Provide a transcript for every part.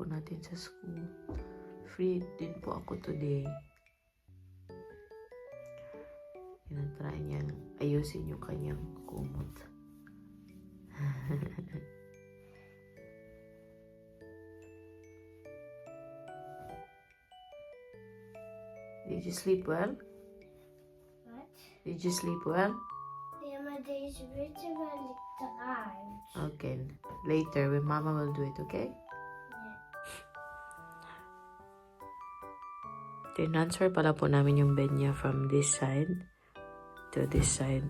po natin sa school. Free din po ako today. Try niyang ayusin yung kanyang kumot. Did you sleep well? What? Did you sleep well? Ja, maar deze witte wil ik eruit. Okay. Later, when Mama will do it, okay? Transfer pala po namin yung bed niya from this side to this side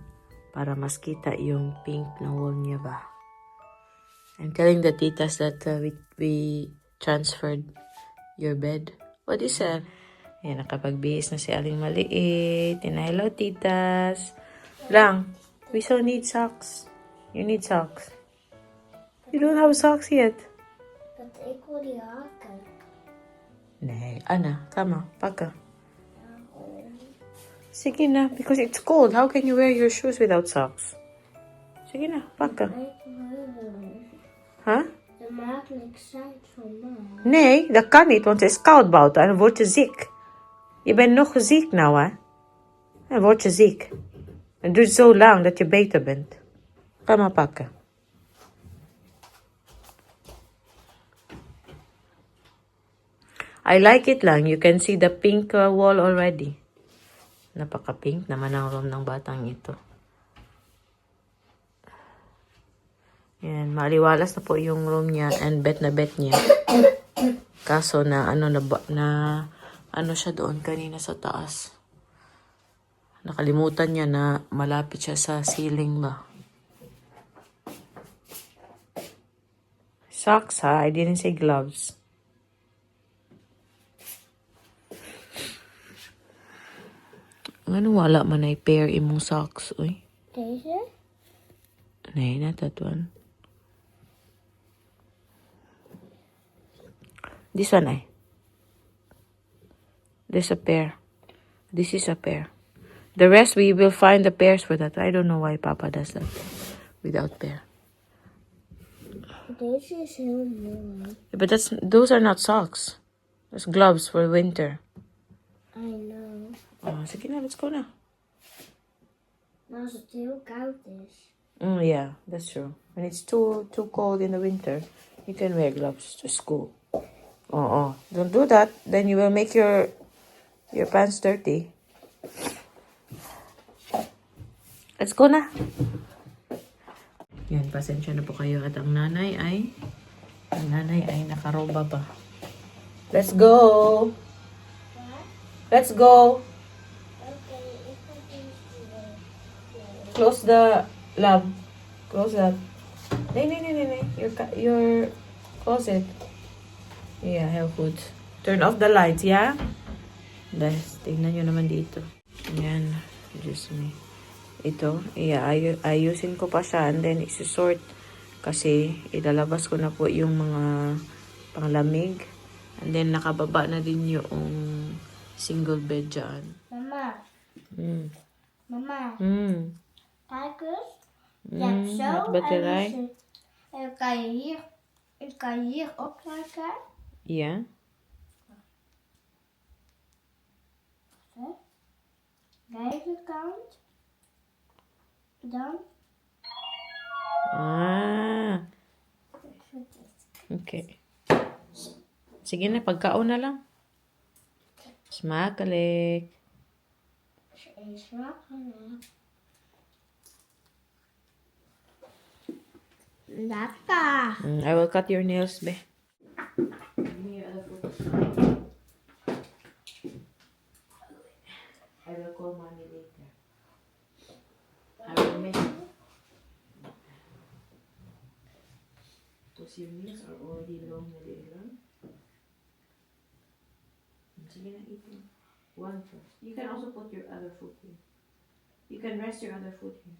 para mas kita yung pink na wall niya ba. I'm telling the titas that we transferred your bed. What is that? Ayan, nakapagbihis na si Aling Maliit. And hello, titas. Lang, we still need socks. You need socks. You don't have socks yet. Dat ik wil die haken. Nee, Anna, come on, pakken. Sige na, because it's cold. How can you wear your shoes without socks? Sige na, pakken. Huh? Dat maakt niks uit voor mij. Nee, dat kan niet, want het is koud buiten en dan word je ziek. Je bent nog ziek nou, hè? Dan word je ziek. Het duurt zo lang dat je beter bent. Ga maar pakken. I like it lang. You can see the pink wall already. Napaka-pink naman ang room ng batang ito. Yan, maliwalas na po yung room niya and bed na bed niya. Kaso na ano siya doon kanina sa taas. Nakalimutan niya na malapit siya sa ceiling ba. Socks ha? I didn't say gloves. Ano wala man ay pair imong socks, uy? Deze? Nee, not that one. This one ay. There's a pair. This is a pair. The rest we will find the pairs for that. I don't know why Papa does that without pair. Deze is heel mooi. Yeah, but those are not socks. Those gloves for winter. I know. Oh, sige na, let's go na. Maar als het heel koud is. Yeah, that's true. When it's too cold in the winter, you can wear gloves to school. Don't do that. Then you will make your pants dirty. Let's go na. Yan, pasensya na po kayo at ang nanay ay nakaroba pa. Let's go. Let's go. Okay, ik ga deze doen. Close the lab. Close that. Nee. Your closet. Yeah, have food. Turn off the lights, yeah? Guys, tingnan nyo naman dito. Yan. Just me. Ito, ayusin ko pa siya and then isusort kasi ilalabas ko na po yung mga panglamig and then nakababa na din yung single bed dyan. Mama. Mama. Kijk eens. Je Mm, hebt zo met batterij. en dan kan je hier optrekken. Ja. Deze kant. Dan. Okay. Sige na, pagkaon na lang. Smakelijk. Lekker. I will cut your nails, be. I will call mommy later. I will make because your nails are already long na din. Sige na, eat one first. You can also put your other foot here. You can rest your other foot here.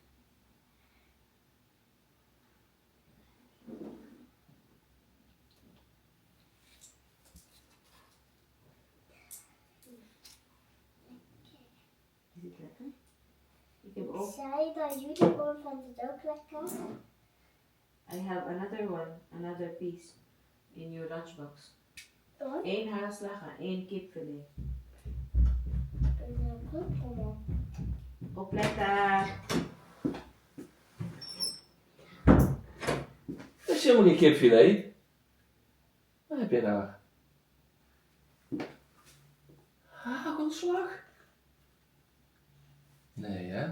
Is it lekker? Ik heb ook... Zei dat jullie van het ook lekker? I have another one, another piece in your lunchbox. Hoor. 1 hagelslag en 1 kipfilet. Kom op. Opletten. Dat is helemaal niet kipfilet. Wat heb je daar? Hagelslag? Nee, hè?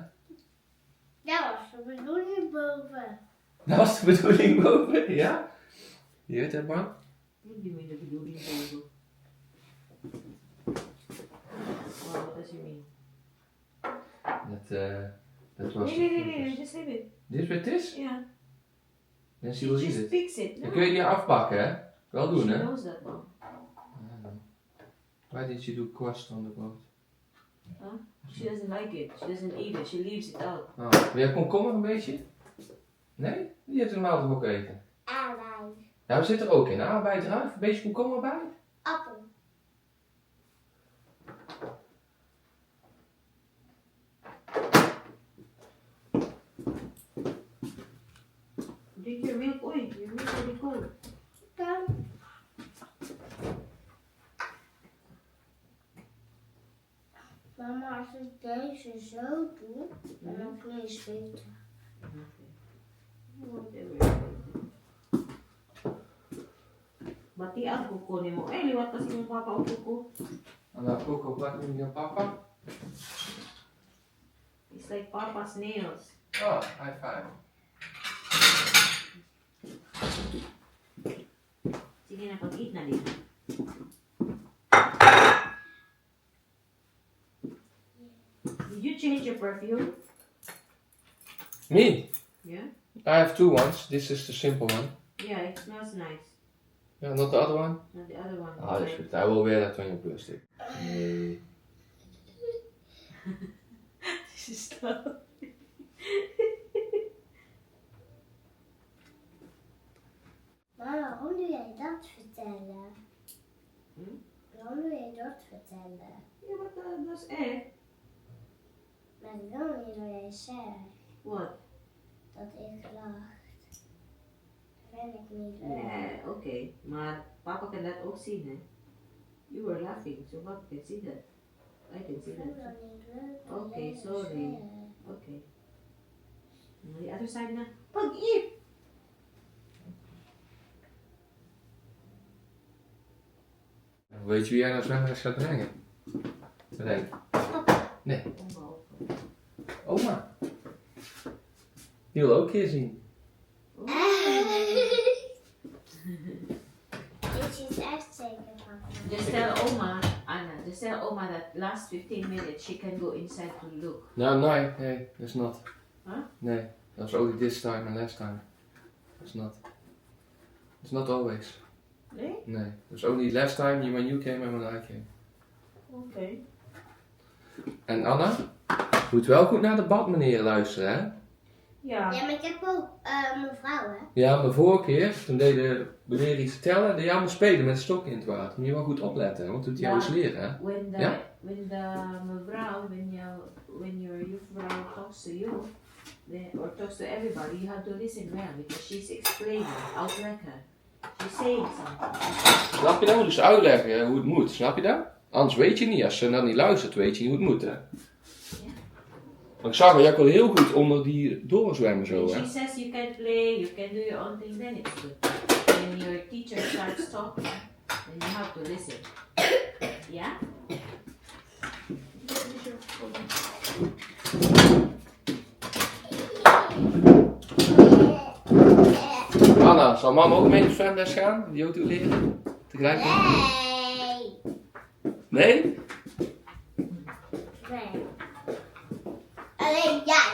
Dat was de bedoeling boven. Dat was de bedoeling boven, ja? Je weet het, man? Ik doe me de bedoeling boven. Wow, what does you mean? Dat was... Nee, just leave it. Dit is wat het is? Ja. Mensen wil zien Just het. fix it. Dan kun je die afpakken, hè? Wel doen, She hè? knows that, mom. Why did you do crust on the boat? Huh? She doesn't like it. She doesn't eat it. She leaves it out. Oh, wil jij komkommer een beetje? Nee? Die heeft normaal toch ook eten? Aardbei. Ja, we zitten er ook in. Aardbei eruit, een beetje komkommer bij. Appel. Drink your milk. Oei, your milk is really cold. Dan. Mama, als ik deze zo doe, dan kun je zweten. Whatever. Bati ang kuko ni mo. Eh, liwat kasi yung papa ang kuko. Nou, Coco, wat noem je papa? It's like papa's nails. Oh, high five. Sige na, pag-eat na din. Did you change your perfume? Me? Yeah? I have two ones. This is the simple one. Yeah, it smells nice. Yeah, not the other one? Not the other one. Ah, that's good. I will wear that on your birthday. Nee. This is tough. Maar waarom doe jij dat vertellen? Hm? Waarom doe jij dat vertellen? Ja, maar dat is echt. Maar ik wil niet dat jij zegt Wat? dat ik lach. Dat vind ik niet leuk. Nee, oké. Maar papa kan dat ook zien, hè? You were laughing, so papa can see that. I can see Ik vind that. dat niet leuk. dat Oké, jij dat sorry. zegt. Okay. Now the other side na. Pag-eat! Weet je wie jij naar zwemles gaat brengen? Bedenk. Nee, oma. Die wil ook een keer zien. Dit is echt zeker van. Just tell Oma, Anna, just tell Oma that last 15 minutes she can go inside to look. No, nee, that's not. Huh? Nee, that was only this time and last time. That's not. It's not always. Nee? Nee, it was only last time when you came and when I came. Okay. En Anna, je moet wel goed naar de badmeneer luisteren, hè? Ja. Ja, maar ik heb ook mevrouw, hè? Ja, maar vorige keer, toen deed de meneer iets vertellen, deed je allemaal spelen met een stok in het water. Moet je wel goed opletten, want doet hij jou eens leren, hè? When the Ja? mevrouw, when your juffrouw talks to you, or talks to everybody, you have to listen well because she's explaining, uitleggen. She's saying something. Snap je dat? Moet dus uitleggen hoe het moet, snap je dat? Anders weet je niet, als ze dan niet luistert, weet je niet hoe het moet, hè? Maar ik zag jij kon heel goed onder die doorzwemmen zo, When hè? she says you can play, you can do your own thing, then it's good. When your teacher starts talking, then you have to listen. Yeah? Anna, zal mama ook mee naar zwemles gaan? Die auto leren? Tegelijkertijd? Nee. Nee? Nee. Alleen jij.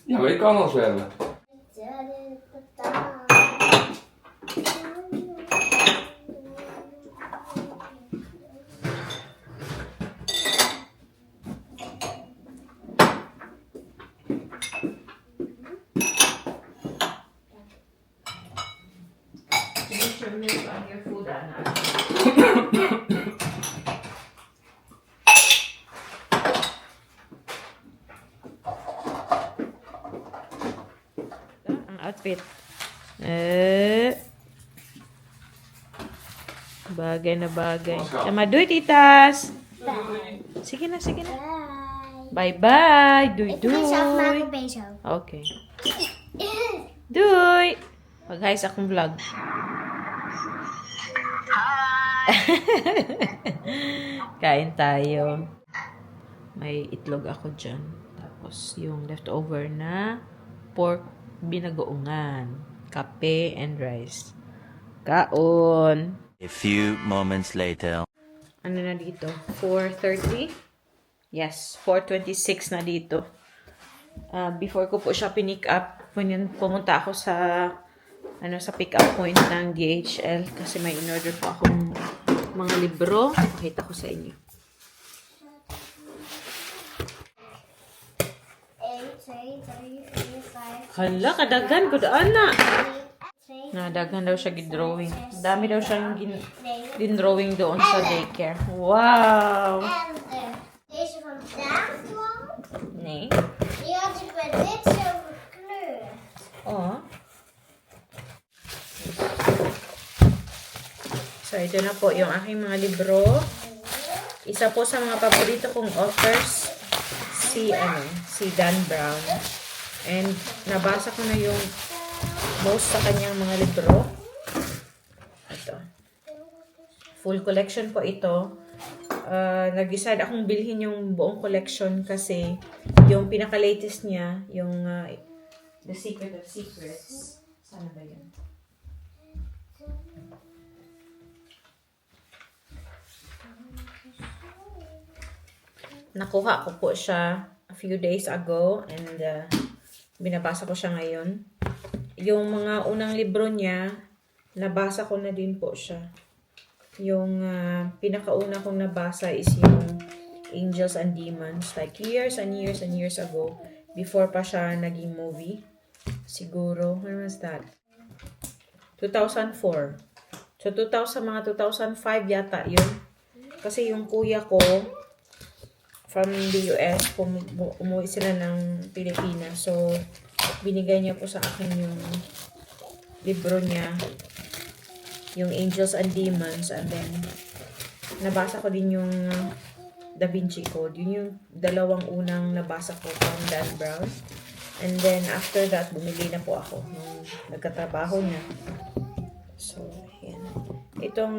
Ja, maar je kan al zwemmen. Finish your milk on your food, Anna. Ang outfit. Bagay na bagay. Tama, doy, titas. Bye. Sige na, sige na. Bye. Bye-bye. Doy, Ik doe zelf maar doy. een beetje. Okay. Doy! Mag-hi sa akong vlog. Kain tayo. May itlog ako dyan. Tapos yung leftover na pork binagoongan. Kape and rice. Kaon! A few moments later. Ano na dito? 4:30? Yes, 4:26 na dito. Before ko po siya pinick up, pumunta ako sa sa pick up point ng DHL kasi may in-order po akong mga libro. Pakita ko sa inyo. 1, 2, 3, 4, 5, Hala, kadagan ko daan na. 2, Nadagan daw siya gidrawing. Dami daw siyang gin-drawing doon sa daycare. Wow! En deze vandaag kwam, Nee. die had ik met dit zo gekleurd. Oh. So, ito na po yung aking mga libro. Isa po sa mga paborito kong authors, si Dan Brown. And nabasa ko na yung most sa kanyang mga libro. Ito. Full collection po ito. Nag-decide akong bilhin yung buong collection kasi yung pinaka-latest niya, yung The Secret of Secrets. Sana ba yun? Nakuha ko po siya a few days ago and binabasa ko siya ngayon. Yung mga unang libro niya, nabasa ko na din po siya. Yung pinakauna kong nabasa is yung Angels and Demons. Like years and years and years ago. Before pa siya naging movie. Siguro, when was that? 2004. So, mga 2005 yata yun. Kasi yung kuya ko, from the US, umuwi sila ng Pilipinas. So, binigay niya po sa akin yung libro niya, yung Angels and Demons, and then nabasa ko din yung Da Vinci Code. Yun yung dalawang unang nabasa ko from Dan Brown. And then after that, bumili na po ako nung nagkatrabaho niya. So, yan. Itong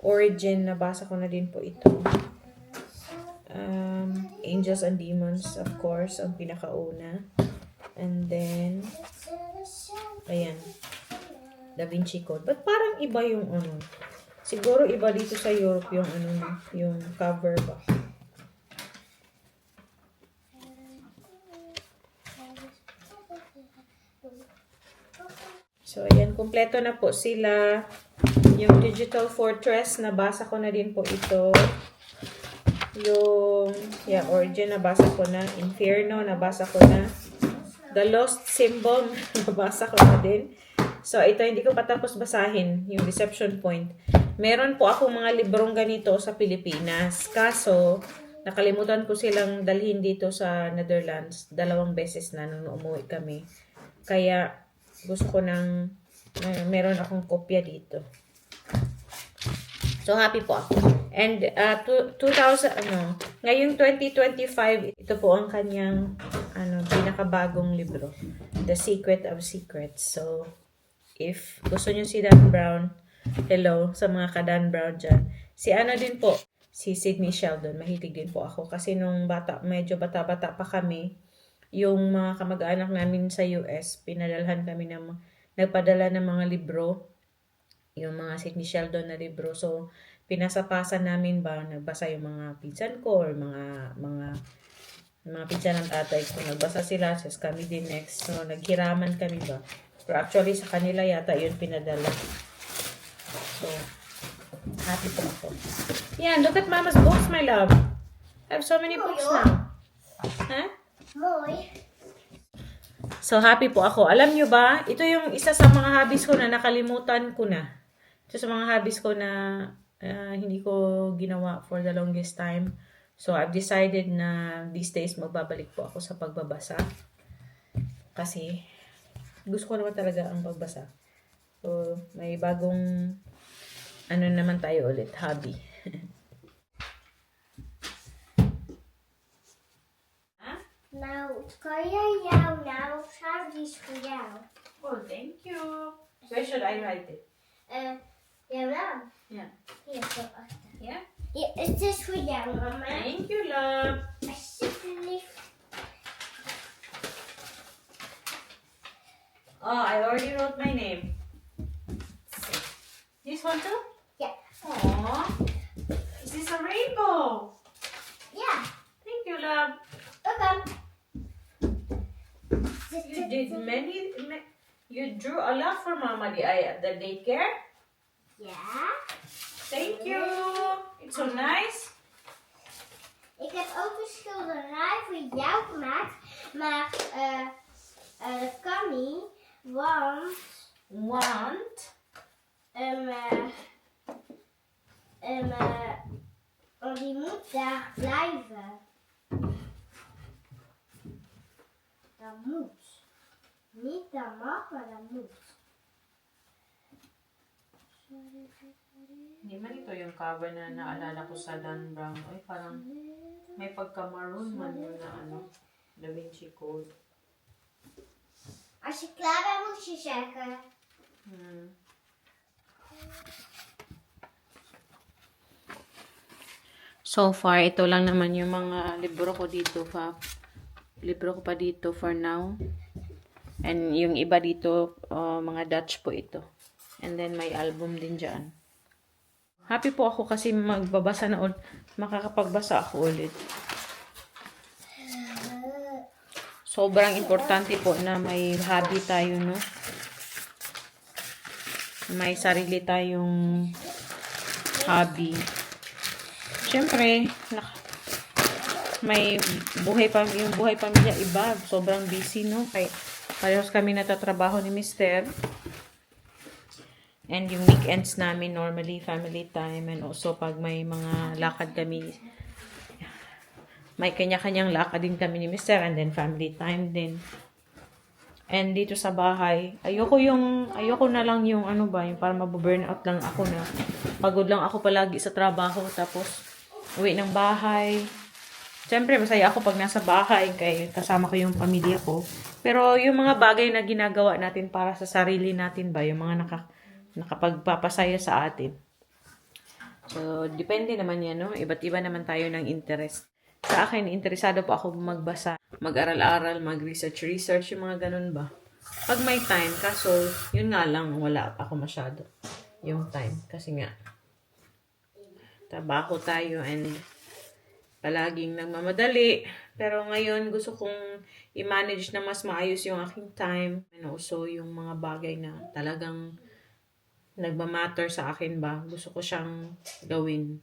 Origin, nabasa ko na din po ito. Angels and Demons, of course, ang pinakauna. And then, ayan, Da Vinci Code. But parang iba yung siguro iba dito sa Europe yung yung cover ba. So, ayan, kumpleto na po sila. Yung Digital Fortress, nabasa ko na din po ito. Yung, Origin, nabasa ko na. Inferno, nabasa ko na. The Lost Symbol, nabasa ko na din. So, ito, hindi ko pa tapos basahin, yung Deception Point. Meron po akong mga librong ganito sa Pilipinas. Kaso, nakalimutan ko silang dalhin dito sa Netherlands. 2 beses na nung umuwi kami. Kaya, gusto ko meron akong kopya dito. So, happy po ako. And, ngayong 2025, ito po ang kanyang, pinakabagong libro. The Secret of Secrets. So, if gusto nyo si Dan Brown, hello sa mga ka-Dan Brown dyan. Si din po, si Sydney Sheldon, mahilig din po ako. Kasi nung medyo bata-bata pa kami, yung mga kamag-anak namin sa US, nagpadala ng mga libro, yung mga Sydney Sheldon na libro. So, pinasa-pasa namin nagbasa yung mga pinsan ko or mga pinsan ng tatay ko. Nagbasa sila, says kami din next. So, naghiraman kami ba. Pero actually, sa kanila yata yun pinadala. So, happy po ako. Yeah, look at Mama's books, my love. I have so many books now. Huh? Mooi. So, happy po ako. Alam nyo ba, ito yung isa sa mga hobbies ko na nakalimutan ko na. Ito sa mga hobbies ko na hindi ko ginawa for the longest time. So, I've decided na these days magbabalik po ako sa pagbabasa. Kasi, gusto ko naman talaga ang pagbasa. So, may bagong ano naman tayo ulit, hobby. Nou, kan jij jou nou schrijven? Die is voor jou. Oh, thank you. Where should I write it? Jouw naam? Ja. Hier, zo achter. Ja? Ja, het is voor jou, mama. Thank you, love. Alsjeblieft. Oh, I already wrote my name. This one too? Ja. Aww. Is this a rainbow? Ja, Thank you, love. oké. You did you drew a lot for Mama at the daycare. Ja. Thank you. It's so nice. Ik heb ook een schilderij voor jou gemaakt. Maar dat kan niet. Want die moet daar blijven. Dat moet. Niet dat mag, maar dat moet. Hindi man ito yung cover na naalala ko sa Dan Brown. Ay, parang may pagka-maroon man yun na ano, Da Vinci Code. Als je klaar bent, moet je zeggen. So far, ito lang naman yung mga libro ko dito, libro ko pa dito for now. And yung iba dito, mga Dutch po ito. And then may album din dyan. Happy po ako kasi magbabasa na ulit. Makakapagbasa ako ulit. Sobrang importante po na may hobby tayo, no? May sarili tayong hobby. Siyempre, may yung buhay pamilya iba. Sobrang busy, no? Kaya parehas kami natatrabaho ni Mister. And yung weekends namin, normally, family time. And also, pag may mga lakad kami, may kanya-kanyang lakad din kami ni Mister. And then, family time din. And dito sa bahay, ayoko na lang yung ano ba, yung para mababurnout lang ako na pagod lang ako palagi sa trabaho. Tapos, uwi ng bahay. Siyempre, masaya ako pag nasa bahay kaya kasama ko yung pamilya ko. Pero yung mga bagay na ginagawa natin para sa sarili natin ba, yung mga nakapagpapasaya sa atin. So, depende naman yan, no? Iba't iba naman tayo ng interest. Sa akin, interesado pa ako magbasa, mag-aral-aral, mag-research, yung mga ganun ba. Pag may time, kaso, yun nga lang, wala pa ako masyado. Yung time. Kasi nga, trabaho tayo and palaging nagmamadali. Pero ngayon, gusto kong i-manage na mas maayos yung aking time. And also, yung mga bagay na talagang nagmamatter sa akin ba. Gusto ko siyang gawin.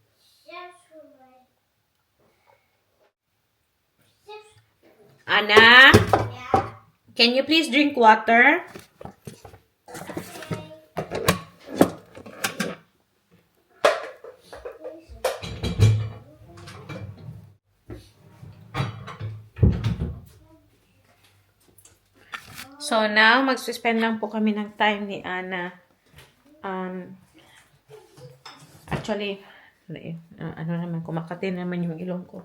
Anna? Can you please drink water? So now, magsuspend lang po kami ng time ni Anna. Actually, ano naman, kumakati naman yung ilong ko.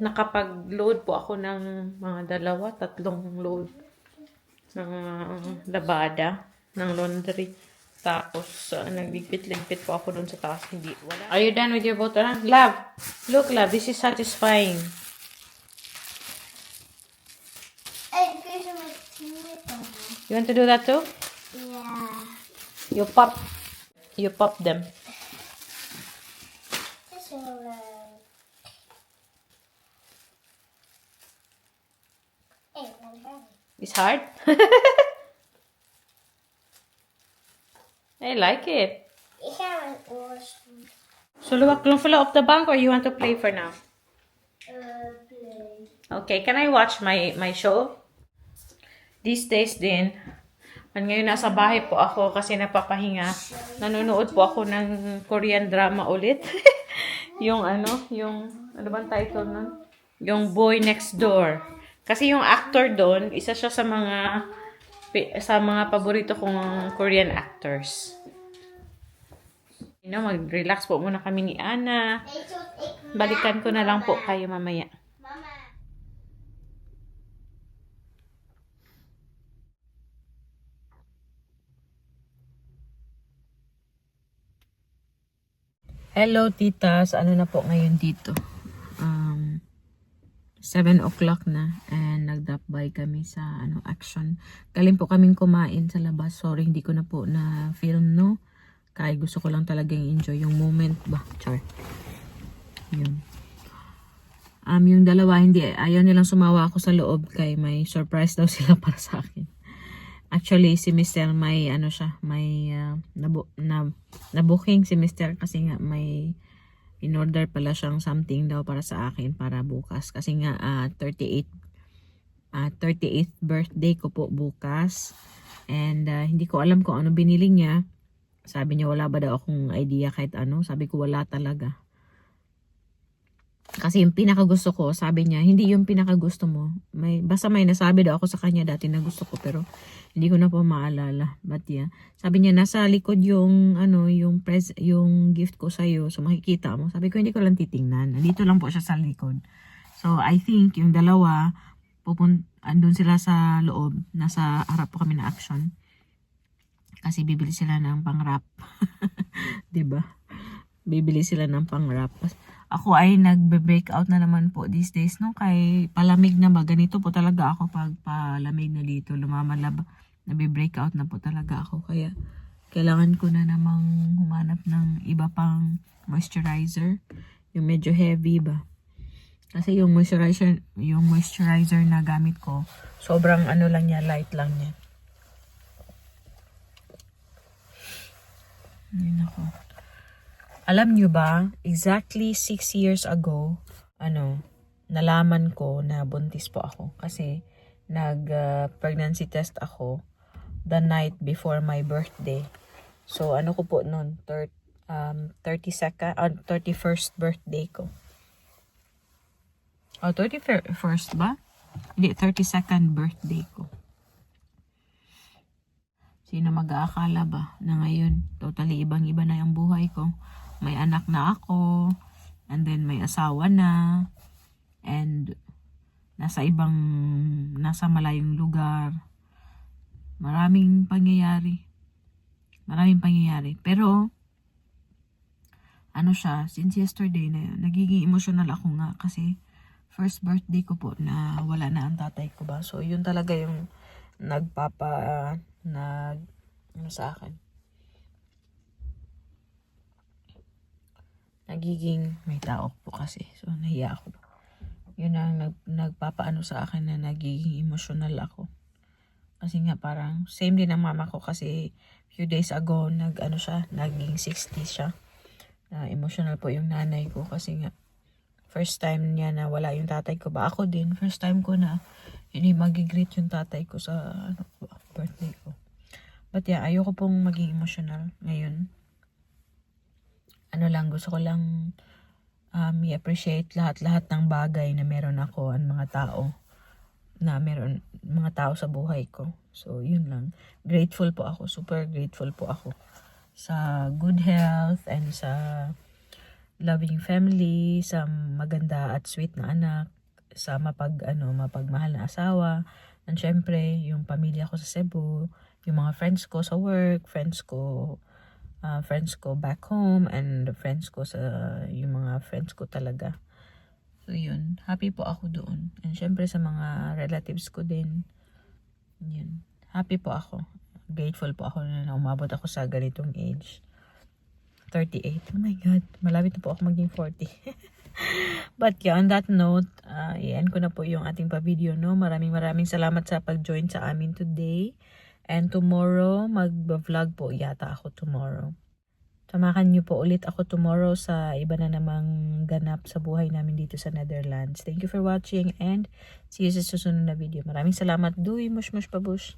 Nakapag-load po ako ng mga 2-3 load ng labada, ng laundry. Tapos, nagbigpit-ligpit po ako dun sa taas. Hindi, wala. Are you done with your bottle? Love, look, love, this is satisfying. You want to do that too? Yeah. You pop them. This is It's hard? I like it. Ik ga mijn oors doen. Zullen we knuffelen op de bank or you want to play for now? Play. Okay, can I watch my show? These days din, ngayon nasa bahay po ako kasi napapahinga. Nanonood po ako ng Korean drama ulit. yung ano bang title nun? Yung Boy Next Door. Kasi yung actor doon, isa siya sa mga paborito kong Korean actors. Mag-relax po muna kami ni Ana. Weet je wat ik Balikan ko na lang po mama? kayo mamaya. Mama. Hello, titas. Ano na po ngayon dito? 7 o'clock na and nag-drop by kami sa Action. Galing po kaming kumain sa labas. Sorry, hindi ko na po na film, no? Kaya gusto ko lang talagang enjoy yung moment ba. Char. Yun. Yung dalawa, ayaw nilang sumawa ako sa loob kay may surprise daw sila para sa akin. Actually, si Mr. may may na-booking si Mr. kasi nga may in-order pala siyang something daw para sa akin para bukas. Kasi nga 38th birthday ko po bukas. And hindi ko alam kung ano binili niya. Sabi niya wala ba daw akong idea kahit ano. Sabi ko wala talaga. Kasi yung pinakagusto ko, sabi niya, hindi yung pinakagusto mo. Basta may nasabi daw ako sa kanya dati na gusto ko pero hindi ko na po maalala. But yeah, sabi niya nasa likod yung yung gift ko sa iyo. So makikita mo. Sabi ko hindi ko lang titingnan. Nandito lang po siya sa likod. So I think yung dalawa andun sila sa loob. Nasa harap po kami na Action. Kasi bibili sila ng pang-wrap. 'Di ba? Bibili sila ng pang-wrap. Ako ay nagbe-breakout na naman po these days, no? Kay palamig na ba? Ganito po talaga ako pag palamig na dito. Lumamalab. Nabe-breakout na po talaga ako. Kaya kailangan ko na namang humanap ng iba pang moisturizer. Yung medyo heavy ba? Kasi yung moisturizer na gamit ko, sobrang lang niya, light lang niya. Yun ako. Alam nyo ba, exactly 6 years ago, nalaman ko na buntis po ako. Kasi nag-pregnancy test ako the night before my birthday. So, ko po noon, 31st birthday ko. 31st ba? Hindi, 32nd birthday ko. Sino mag-aakala ba na ngayon, totally ibang-iba na yung buhay ko. May anak na ako, and then may asawa na, and nasa malayong lugar. Maraming pangyayari. Pero, since yesterday na yun, nagiging emotional ako nga kasi first birthday ko po na wala na ang tatay ko ba. So, yun talaga yung sa akin. Nagiging may tao po kasi. So, nahiya ako. Yun ang nagpapaano sa akin na nagiging emotional ako. Kasi nga parang same din ang mama ko kasi few days ago naging 60 siya. Emotional po yung nanay ko kasi nga first time niya na wala yung tatay ko ba. Ako din, first time ko na hindi magigreet yung tatay ko sa birthday ko. But yeah, ayoko pong maging emotional ngayon. Gusto ko lang i-appreciate lahat ng bagay na meron ako at mga tao sa buhay ko. So, yun lang. Grateful po ako. Super grateful po ako sa good health and sa loving family, sa maganda at sweet na anak, sa mapagmahal na asawa, and syempre, yung pamilya ko sa Cebu, yung mga friends ko sa work, friends ko back home, and yung mga friends ko talaga. So yun, happy po ako doon. And syempre sa mga relatives ko din, yun, happy po ako. Grateful po ako na umabot ako sa ganitong age. 38. Oh my God, malapit na po ako maging 40. But yeah, on that note, i-end ko na po yung ating pa-video, no? Maraming salamat sa pag-join sa amin today. And tomorrow, mag-vlog po yata ako tomorrow. Samahan niyo po ulit ako tomorrow sa iba na namang ganap sa buhay namin dito sa Netherlands. Thank you for watching and see you sa susunod na video. Maraming salamat. Duy, mush, pabush.